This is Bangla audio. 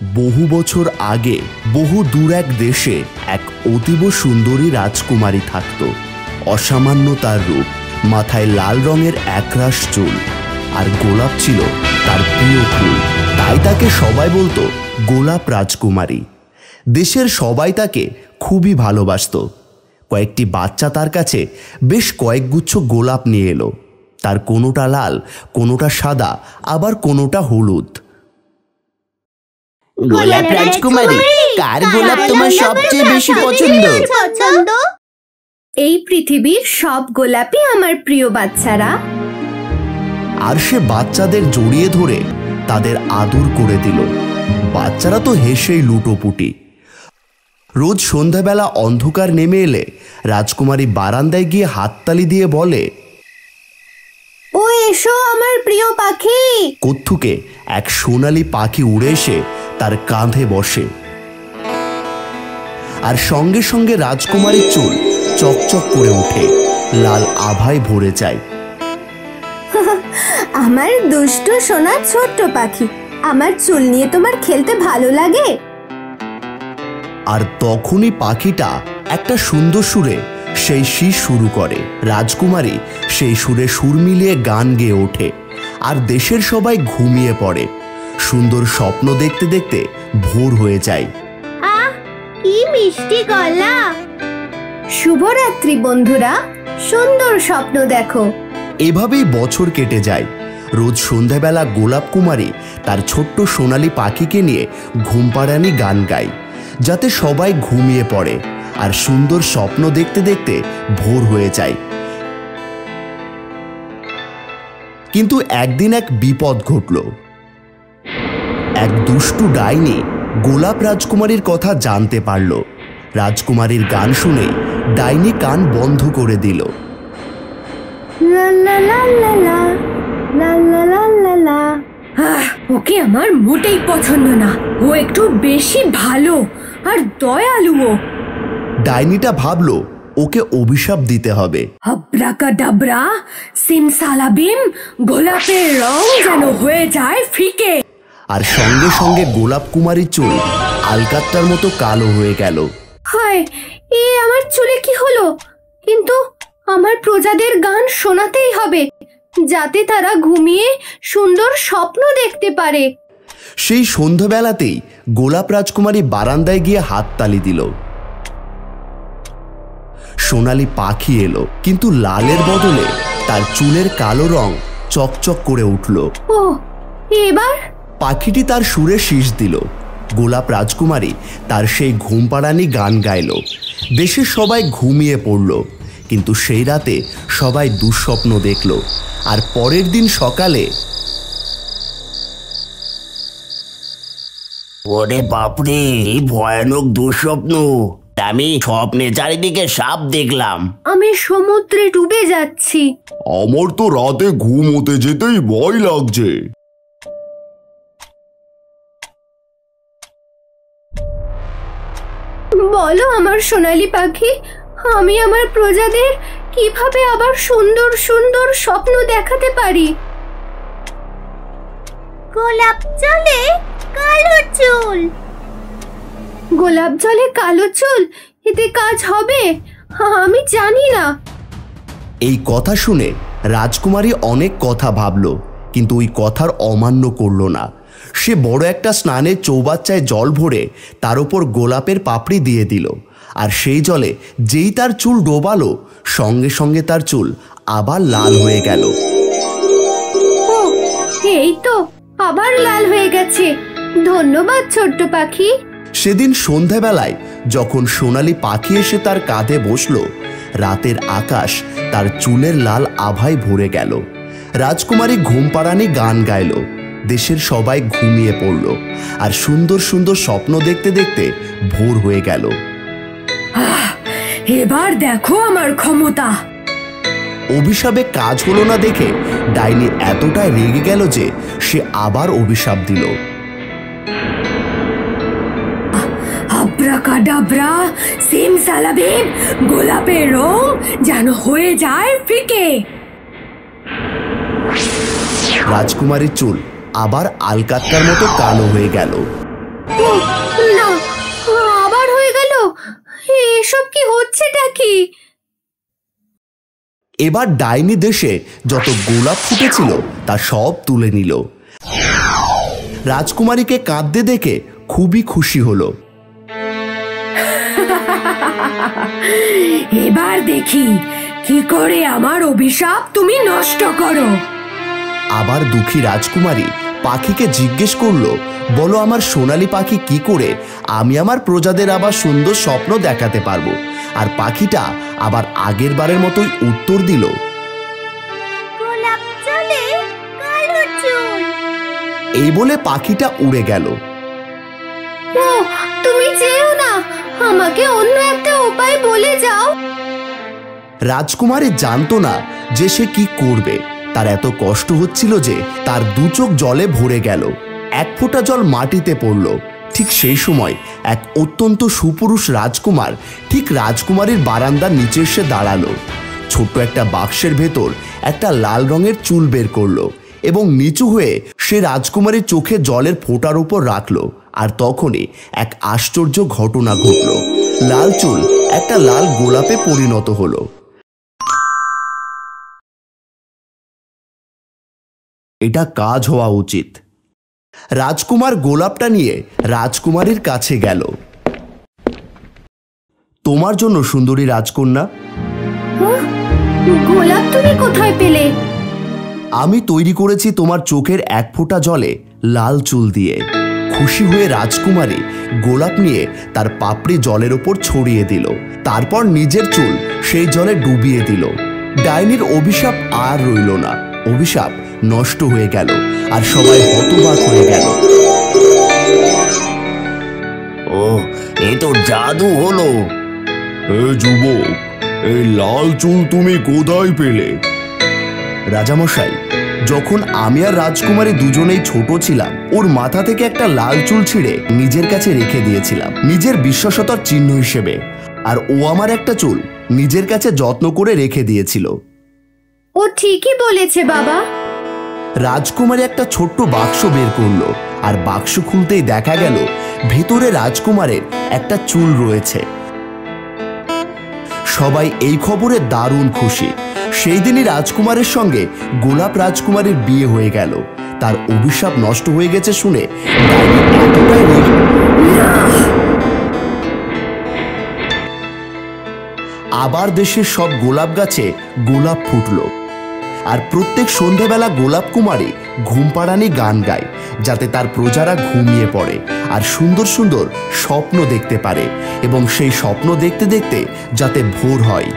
বহু বছর আগে বহু দূর এক দেশে এক অতীব সুন্দরী রাজকুমারী থাকত। অসামান্য তার রূপ, মাথায় লাল রঙের একরাশ চুল, আর গোলাপ ছিল তার প্রিয় ফুল। তাই তাকে সবাই বলতো গোলাপ রাজকুমারী। দেশের সবাই তাকে খুবই ভালোবাসত। কয়েকটি বাচ্চা তার কাছে বেশ কয়েকগুচ্ছ গোলাপ নিয়ে এলো। তার কোনোটা লাল, কোনোটা সাদা, আবার কোনোটা হলুদ। গোলাপ রাজকুমারী, কার গোলাপ তোমার সবচেয়ে বেশি পছন্দ? এই পৃথিবীর সব গোলাপই আমার প্রিয় বাচ্চারা। আর সে বাচ্চাদের জড়িয়ে ধরে তাদের আদর করে দিল। বাচ্চারা তো হেসেই লুটোপুটি। রোজ সন্ধ্যাবেলা অন্ধকার নেমে এলে রাজকুমারী বারান্দায় গিয়ে হাততালি দিয়ে বলে, ও এসো আমার প্রিয় পাখি। কত্থুকে এক সোনালী পাখি উড়ে এসে তার কাঁধে বসে, আর সঙ্গে সঙ্গে রাজকুমারীর চুল চকচক করে ওঠে, লাল আভায় ভরে যায়। আমার দুষ্টু সোনা ছোট্ট পাখি, আমার চুল নিয়ে তোমার খেলতে ভালো লাগে? আর তখনই পাখিটা একটা সুন্দর সুরে সেই শীষ শুরু করে। রাজকুমারী সেই সুরে সুর মিলিয়ে গান গেয়ে ওঠে, আর দেশের সবাই ঘুমিয়ে পড়ে। সুন্দর স্বপ্ন দেখতে দেখতে ভোর হয়ে যায়। আহ, কি মিষ্টি গলা। শুভরাত্রি বন্ধুরা, সুন্দর স্বপ্ন দেখো। এভাবেই বছর কেটে যায়। রোজ সন্ধ্যাবেলা গোলাপ কুমারী তার ছোট্ট সোনালী পাখিকে নিয়ে ঘুমপাড়ানি গান গায়, যাতে সবাই ঘুমিয়ে পড়ে আর সুন্দর স্বপ্ন দেখতে দেখতে ভোর হয়ে যায়। কিন্তু একদিন এক বিপদ ঘটল। এক দুষ্টু ডাইনি গোলাপ রাজকুমারীর কথা জানতে পারল। রাজকুমারীর গান শুনে ডাইনি কান বন্ধ করে দিল। ওকে আমার মোটেই পছন্দ না, ও একটু বেশি ভালো আর দয়ালুও। ডাইনিটা ভাবলো ওকে অভিশাপ দিতে হবে। আব্রাকাডাব্রা, সিমসালাবিম, গোলাপের রং যেন হয়ে যায় ফিকে। আর সঙ্গে সঙ্গে গোলাপ কুমারীর চুল আলকাত্রার মতো কালো হয়ে গেল। হায়, এ আমার চুলে কি হলো? কিন্তু আমার প্রজাদের গান শোনাতেই হবে, যাতে তারা ঘুমিয়ে সুন্দর স্বপ্ন দেখতে পারে। সেই সন্ধ্যাবেলাতেই গোলাপ রাজকুমারী বারান্দায় গিয়ে হাততালি দিল। সোনালী পাখি এলো, কিন্তু লালের বদলে তার চুলের কালো রং চকচক করে উঠল। ও, এবার পাখিটি তার সুরে শীষ দিল। গোলাপ রাজকুমারী তার সেই ঘুমপাড়ানি গান গাইল। দেশের সবাই ঘুমিয়ে পড়ল, কিন্তু সেই রাতে সবাই দুঃস্বপ্ন দেখল। আর পরের দিন সকালে, ওরে বাপরে, ভয়ানক দুঃস্বপ্ন। আমি স্বপ্নে চারিদিকে সাপ দেখলাম। আমি সমুদ্রে ডুবে যাচ্ছি। আমার তো রাতে ঘুম হতে যেতেই ভয় লাগছে। বলো আমার সোনালী পাখি, আমি আমার প্রজাদের কিভাবে আবার সুন্দর সুন্দর স্বপ্ন দেখাতে পারি? গোলাপ জলে কালো চুল। গোলাপ জলে কালো চুল, এতে কাজ হবে? আমি জানি না। এই কথা শুনে রাজকুমারী অনেক কথা ভাবল, কিন্তু ওই কথার অমান্য করল না। সে বড় একটা স্নানের চৌবাচ্চায় জল ভরে তার উপর গোলাপের পাপড়ি দিয়ে দিল, আর সেই জলে যেই তার চুল ডোবালো, সঙ্গে সঙ্গে তার চুল আবার লাল হয়ে গেল। ও, এই তো আবার লাল হয়ে গেছে। ধন্যবাদ ছোট্ট পাখি। সেদিন সন্ধ্যাবেলায় যখন সোনালী পাখি এসে তার কাঁধে বসলো, রাতের আকাশ তার চুলের লাল আভায় ভরে গেল। রাজকুমারী ঘুমপাড়ানি গান গাইল। দেশের সবাই ঘুমিয়ে পড়ল, আর সুন্দর সুন্দর স্বপ্ন দেখতে দেখতে ভোর হয়ে গেল। এবার দেখো আমার ক্ষমতা। অভিশাপে কাজ হলো না দেখে ডাইনি এতটাই রেগে গেল যে সে আবার অভিশাপ দিল। আব্রাকাডাব্রা, সিমসালাবিম, গোলাপের রং যেন হয়ে যায় ফিকে। রাজকুমারীর চুল আবার আলকাত্রার মতো কালো হয়ে গেল। ও না, আবার হয়ে গেল। এসব কি হচ্ছেটা কি? এবার ডাইনি দেশে যত গোলাপ ফুটেছিল তা সব তুলে নিল। রাজকুমারীকে কাঁদতে দেখে খুবই খুশি হলো। এবার দেখি কি করে আমার অভিশাপ তুমি নষ্ট করো। আবার দুঃখী রাজকুমারী পাখিকে জিজ্ঞেস করলো, বলো আমার সোনালী পাখি, কি করে আমি আমার প্রজাদের আবার সুন্দর স্বপ্ন দেখাতে পারবো? আর পাখিটা আবার আগের বারের মতোই উত্তর দিল, গোলাপ জলে কালো চুল। এই বলে পাখিটা উড়ে গেল। ও তুমি যেও না, আমাকে অন্য একটা উপায় বলে যাও। রাজকুমারী জানতো না যে সে কি করবে। তার এত কষ্ট হচ্ছিল যে তার দু চোখ জলে ভরে গেল। এক ফোঁটা জল মাটিতে পড়ল। ঠিক সেই সময় এক অত্যন্ত সুপুরুষ রাজকুমার ঠিক রাজকুমারীর বারান্দার নিচে এসে দাঁড়ালো। ছোট্ট একটা বাক্সের ভেতর একটা লাল রঙের চুল বের করলো এবং নিচু হয়ে সে রাজকুমারীর চোখে জলের ফোঁটার উপর রাখলো। আর তখনই এক আশ্চর্য ঘটনা ঘটল। লাল চুল একটা লাল গোলাপে পরিণত হলো। এটা কাজ হওয়া উচিত। রাজকুমার গোলাপটা নিয়ে রাজকুমারীর কাছে গেল। তোমার জন্য সুন্দরী রাজকন্যা। গোলাপ তুমি কোথায় পেলে? আমি তৈরি করেছি তোমার চোখের এক ফোঁটা জলে লাল চুল দিয়ে। খুশি হয়ে রাজকুমারী গোলাপ নিয়ে তার পাপড়ি জলের ওপর ছড়িয়ে দিল। তারপর নিজের চুল সেই জলে ডুবিয়ে দিল। ডাইনির অভিশাপ আর রইল না। অভিশাপ নষ্ট হয়ে গেল আর সবাই হতবাক হয়ে গেল। ও, এ তো জাদু হলো। যুবক, এই লাল চুল তুমি কোথায় পেলে? রাজামশাই, যখন আমি আর রাজকুমারী দুজনেই ছোট ছিলাম, ওর মাথা থেকে একটা লাল চুল ছিঁড়ে নিজের কাছে রেখে দিয়েছিলাম নিজের বিশ্বাসতার চিহ্ন হিসেবে। আর ও আমার একটা চুল নিজের কাছে যত্ন করে রেখে দিয়েছিল। ও ঠিকই বলেছে বাবা। রাজকুমারী একটা ছোট্ট বাক্স বের করলো আর বাক্স খুলতেই দেখা গেল ভেতরে রাজকুমারের একটা চুল রয়েছে। সবাই এই খবরে দারুণ খুশি। সেই দিনই রাজকুমারের সঙ্গে গোলাপ রাজকুমারীর বিয়ে হয়ে গেল। তার অভিশাপ নষ্ট হয়ে গেছে শুনে ডাইনি এতটাই রেগে আবার দেশের সব গোলাপ গাছে গোলাপ ফুটলো। আর প্রত্যেক সন্ধ্যাবেলা গোলাপ কুমারী ঘুম পাড়ানি গান গায়, যাতে তার প্রজারা ঘুমিয়ে পড়ে আর সুন্দর সুন্দর স্বপ্ন দেখতে পারে এবং সেই স্বপ্ন দেখতে দেখতে যাতে ভোর হয়।